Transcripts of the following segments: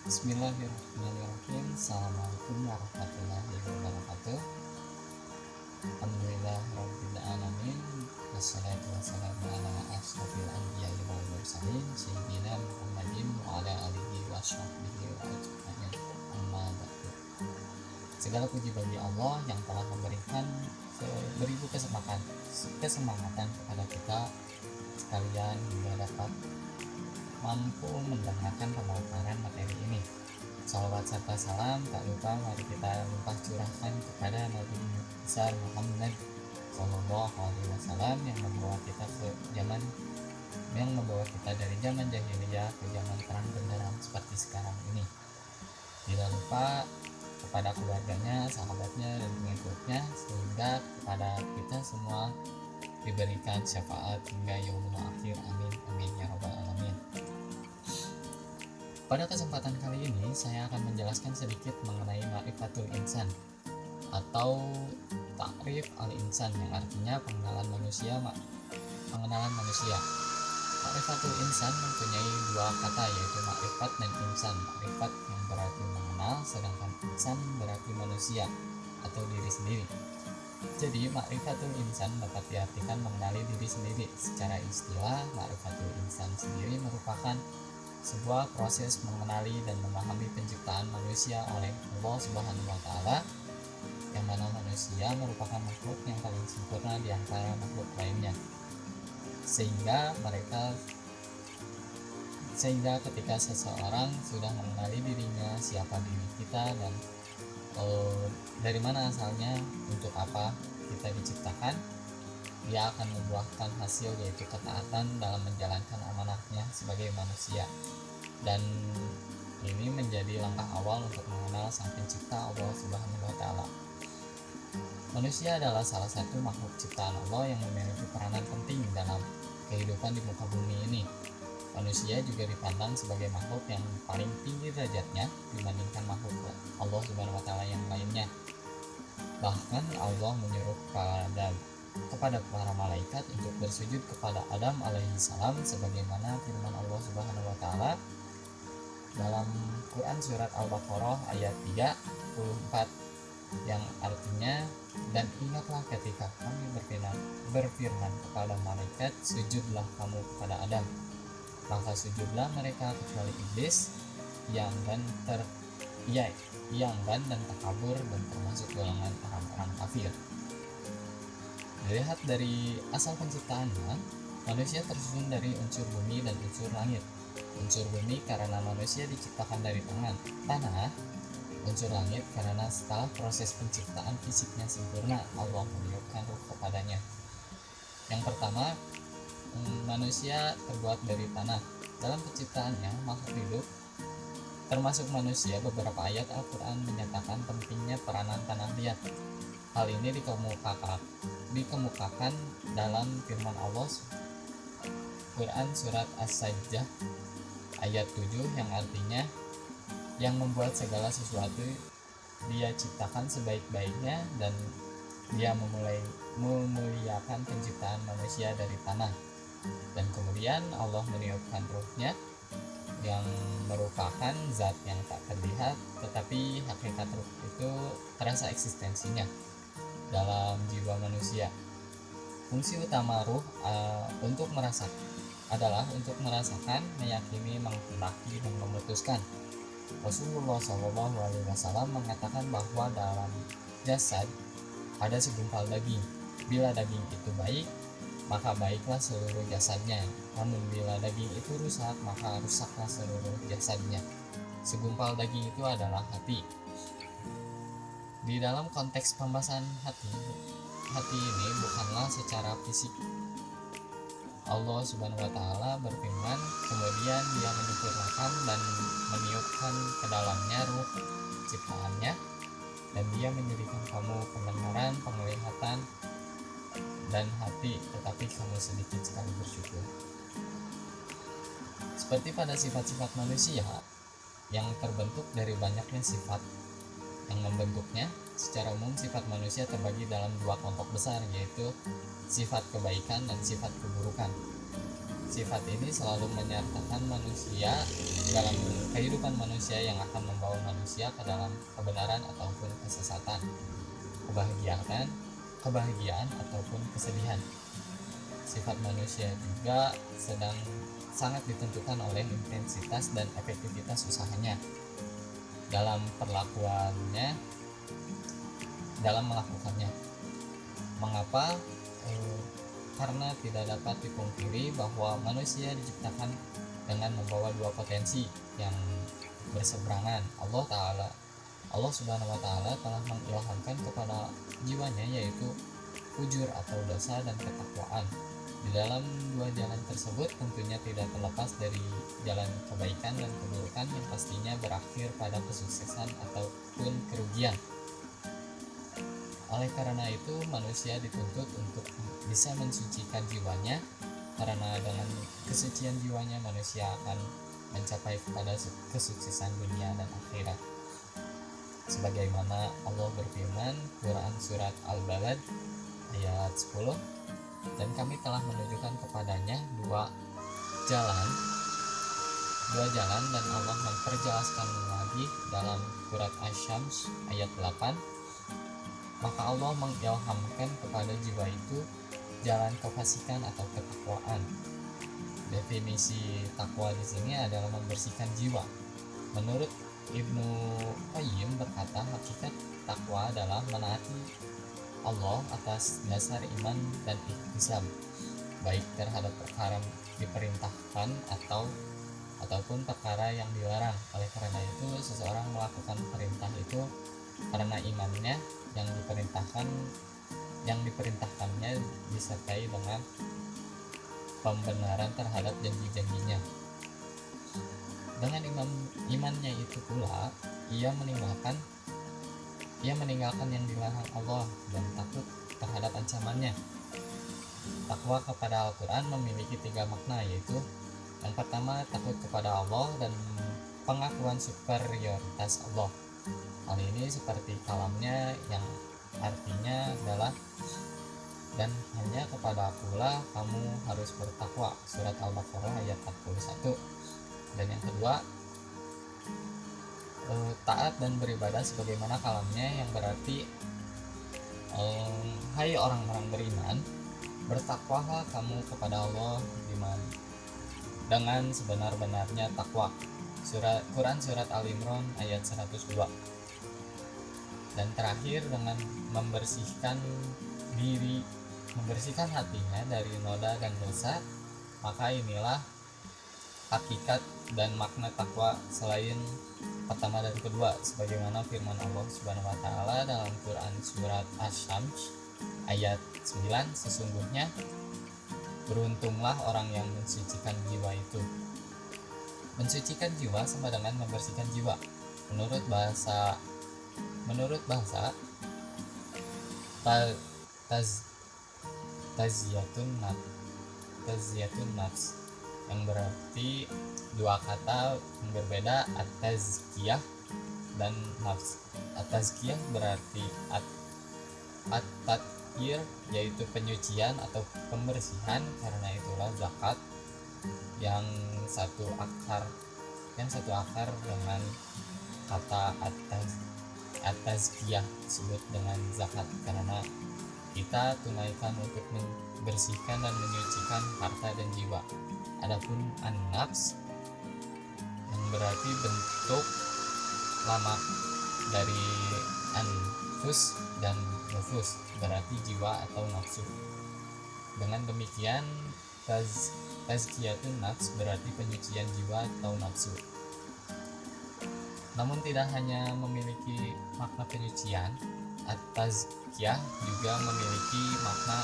Bismillahirrahmanirrahim. Assalamualaikum warahmatullahi wabarakatuh. Alhamdulillahirabbil alamin. Wassalatu wassalamu ala asyrofil anbiya'i wal mursalin sayyidina Muhammadin wa ala alihi washabbihi wa ajmain. Amma ba'du. Segala puji bagi Allah yang telah memberikan beribu kesemangatan kepada kita sekalian hingga dapat mampu mendengarkan pemaparan materi ini. Salawat serta salam tak lupa mari kita limpah curahkan kepada Nabi besar Muhammad Sallallahu Alaihi Wasallam yang membawa kita dari zaman jahiliyah ke zaman terang benderang seperti sekarang ini. Tidak lupa kepada keluarganya, sahabatnya, dan pengikutnya, sehingga kepada kita semua diberikan syafaat hingga yaumul akhir. Amin amin ya rabbal alamin. Pada kesempatan kali ini saya akan menjelaskan sedikit mengenai ma'rifatul insan atau ta'rif al-insan, yang artinya pengenalan manusia. Ma'rifatul insan mempunyai dua kata, yaitu ma'rifat dan insan. Ma'rifat yang berarti mengenal, sedangkan insan berarti manusia atau diri sendiri. Jadi ma'rifatul insan dapat diartikan mengenali diri sendiri. Secara istilah, ma'rifatul insan sendiri merupakan sebuah proses mengenali dan memahami penciptaan manusia oleh Allah Subhanahu wa Ta'ala, yang mana manusia merupakan makhluk yang paling sempurna di antara makhluk lainnya. Sehingga ketika seseorang sudah mengenali dirinya, siapa diri kita, dan dari mana asalnya, untuk apa kita diciptakan, dia akan membuahkan hasil, yaitu ketaatan dalam menjalankan amanahnya sebagai manusia. Dan ini menjadi langkah awal untuk mengenal Sang Pencipta Allah Subhanahu wa Ta'ala. Manusia adalah salah satu makhluk ciptaan Allah yang memiliki peranan penting dalam kehidupan di muka bumi ini. Manusia juga dipandang sebagai makhluk yang paling tinggi derajatnya dibandingkan makhluk Allah Subhanahu wa Ta'ala yang lainnya. Bahkan Allah menyuruh kepada para malaikat untuk bersujud kepada Adam alaihi salam, sebagaimana firman Allah Subhanahu wa Ta'ala dalam Quran surat Al-Baqarah ayat 34, yang artinya, dan ingatlah ketika kami berfirman kepada malaikat, sujudlah kamu kepada Adam, maka sujudlah mereka kecuali iblis yang enggan dan takabur dan termasuk golongan orang-orang kafir. Dilihat dari asal penciptaannya, manusia tersusun dari unsur bumi dan unsur langit. Unsur bumi karena manusia diciptakan dari tanah, unsur langit karena setelah proses penciptaan fisiknya sempurna, Allah meniupkan ruh kepadanya. Yang pertama, manusia terbuat dari tanah. Dalam penciptaannya makhluk hidup termasuk manusia, beberapa ayat Al-Quran menyatakan pentingnya peranan tanah liat. Hal ini dikemukakan dalam firman Allah Quran surat As-Sajdah ayat 7, yang artinya, yang membuat segala sesuatu dia ciptakan sebaik-baiknya, dan dia memuliakan penciptaan manusia dari tanah. Dan kemudian Allah meniupkan ruhnya, yang merupakan zat yang tak terlihat, tetapi hakikat ruh itu terasa eksistensinya dalam jiwa manusia. Fungsi utama ruh adalah untuk merasakan, meyakini, menghendaki, dan memutuskan. Rasulullah SAW mengatakan bahwa dalam jasad ada segumpal daging. Bila daging itu baik, maka baiklah seluruh jasadnya. Namun bila daging itu rusak, maka rusaklah seluruh jasadnya. Segumpal daging itu adalah hati. Di dalam konteks pembahasan hati ini bukanlah secara fisik. Allah Subhanahu wa Ta'ala berfirman, kemudian dia menyempurnakan dan meniupkan ke dalamnya ruh ciptaannya, dan dia menjadikan kamu pendengaran, penglihatan, dan hati, tetapi kamu sedikit sekali bersyukur. Seperti pada sifat-sifat manusia yang terbentuk dari banyaknya sifat yang membentuknya, secara umum sifat manusia terbagi dalam dua kelompok besar, yaitu sifat kebaikan dan sifat keburukan. Sifat ini selalu menyertakan manusia dalam kehidupan manusia yang akan membawa manusia ke dalam kebenaran ataupun kesesatan, kebahagiaan, kebahagiaan ataupun kesedihan. Sifat manusia juga sedang sangat ditentukan oleh intensitas dan efektivitas usahanya dalam perlakuannya, dalam melakukannya. Mengapa? Karena tidak dapat dipungkiri bahwa manusia diciptakan dengan membawa dua potensi yang berseberangan. Allah Subhanahu wa taala telah mengilhamkan kepada jiwanya yaitu fujur atau dosa dan ketakwaan. Di dalam dua jalan tersebut tentunya tidak terlepas dari jalan kebaikan dan keburukan yang pastinya berakhir pada kesuksesan ataupun kerugian. Oleh karena itu manusia dituntut untuk bisa mensucikan jiwanya, karena dengan kesucian jiwanya manusia akan mencapai kepada kesuksesan dunia dan akhirat. Sebagaimana Allah berfirman Quran surat Al-Balad ayat 10, dan kami telah menunjukkan kepadanya dua jalan dan Allah memperjelaskan lagi dalam surat Asy-Syams ayat 8. Maka Allah mengilhamkan kepada jiwa itu jalan kefasikan atau ketakwaan. Definisi takwa di sini adalah membersihkan jiwa. Menurut Ibnu Qayyim berkata, hakikat takwa adalah menaati Allah atas dasar iman dan ihtisab, baik terhadap perkara diperintahkan ataupun perkara yang dilarang. Oleh karena itu seseorang melakukan perintah itu karena imannya, yang diperintahkannya disertai dengan pembenaran terhadap janji-janjinya. Dengan imannya itu pula ia meninggalkan yang dilarang Allah dan takut terhadap ancamannya. Takwa kepada Al-Quran memiliki 3 makna, yaitu yang pertama takut kepada Allah dan pengakuan superioritas Allah. Hal ini seperti kalamnya yang artinya adalah dan hanya kepada Akulah kamu harus bertakwa, surat Al-Baqarah ayat 41. Dan yang kedua taat dan beribadah sebagaimana kalamnya yang berarti hai orang-orang beriman, bertakwalah kamu kepada Allah dengan sebenar-benarnya takwa, Quran surat Al-Imran ayat 102. Dan terakhir dengan membersihkan hatinya dari noda dan dosa. Maka inilah hakikat dan makna takwa selain pertama dan kedua, sebagaimana firman Allah Subhanahu wa taala dalam Quran surat Asy-Syams ayat 9, sesungguhnya beruntunglah orang yang mensucikan jiwa itu. Mensucikan jiwa sama dengan membersihkan jiwa. Menurut bahasa taziyatun nafs yang berarti dua kata yang berbeda, at-tazkiyah dan nafs. At-tazkiyah berarti at-tathir, yaitu penyucian atau pembersihan. Karena itulah zakat yang satu akar dengan kata at-tazkiyah disebut dengan zakat, karena kita tunaikan untuk membersihkan dan menyucikan harta dan jiwa. Adapun an-nafs yang berarti bentuk lama dari anfus dan nufus, berarti jiwa atau nafsu. Dengan demikian tazkiyatun nafs berarti penyucian jiwa atau nafsu. Namun tidak hanya memiliki makna penyucian, at-tazkiyah juga memiliki makna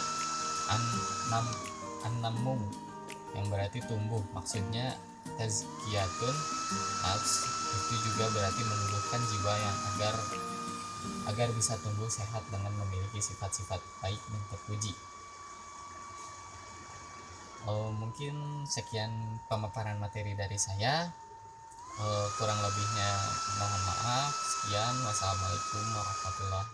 an-namum yang berarti tumbuh. Maksudnya tazkiyatun nafs itu juga berarti menumbuhkan jiwa yang agar bisa tumbuh sehat dengan memiliki sifat-sifat baik dan terpuji. Mungkin sekian pemaparan materi dari saya. Kurang lebihnya mohon maaf. Sekian, wassalamualaikum warahmatullahi wabarakatuh.